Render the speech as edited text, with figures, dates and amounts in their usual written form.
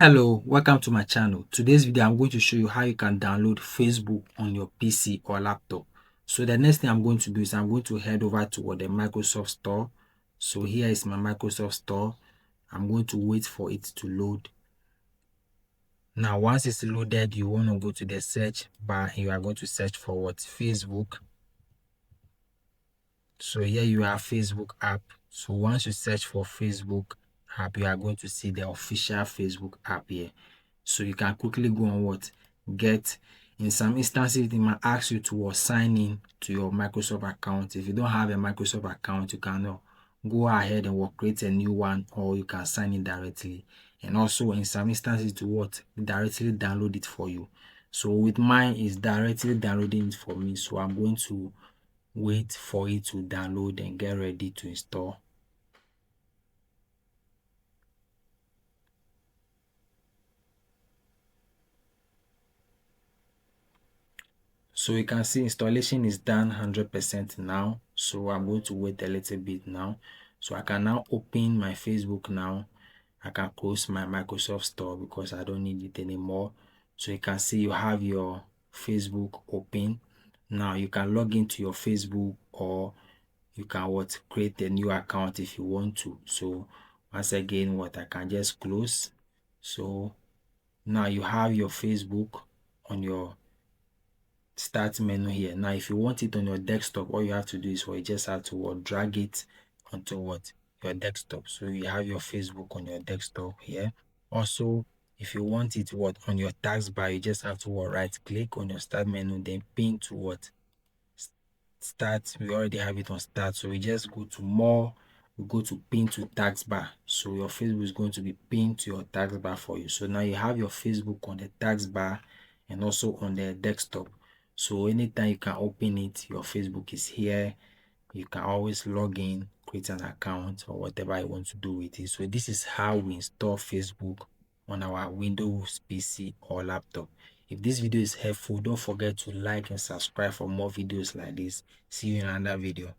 Hello, welcome to my channel. Today's video I'm going to show you how you can download Facebook on your PC or laptop. So the next thing I'm going to do is I'm going to head over to the Microsoft Store. So here is my Microsoft Store. I'm going to wait for it to load. Now once it's loaded, you want to go to the search bar and you are going to search for what? Facebook. So here you have Facebook app. So once you search for Facebook app, you are going to see the official Facebook app here. So you can quickly go on get. In some instances, it might ask you to sign in to your Microsoft account. If you don't have a Microsoft account, you can go ahead and create a new one, or you can sign in directly. And also in some instances to directly download it for you. So with mine, is directly downloading it for me. So I'm going to wait for it to download and get ready to install. So you can see installation is done 100% now. So I'm going to wait a little bit now. So I can now open my Facebook now. I can close my Microsoft Store because I don't need it anymore. So you can see you have your Facebook open. Now you can log into your Facebook, or you can create a new account if you want to. So once again, I can just close. So now you have your Facebook on your start menu here. Now if you want it on your desktop, all you have to do is you just have to drag it onto your desktop. So you have your Facebook on your desktop here. Also, if you want it on your taskbar, you just have to right click on your start menu, then pin to start. We already have it on start, so we just go to more. We go to pin to taskbar. So your Facebook is going to be pinned to your taskbar for you. So now you have your Facebook on the taskbar and also on the desktop. So anytime you can open it, your Facebook is here. You can always log in, create an account, or whatever you want to do with it. So this is how we install Facebook on our Windows PC or laptop. If this video is helpful, don't forget to like and subscribe for more videos like this. See you in another video.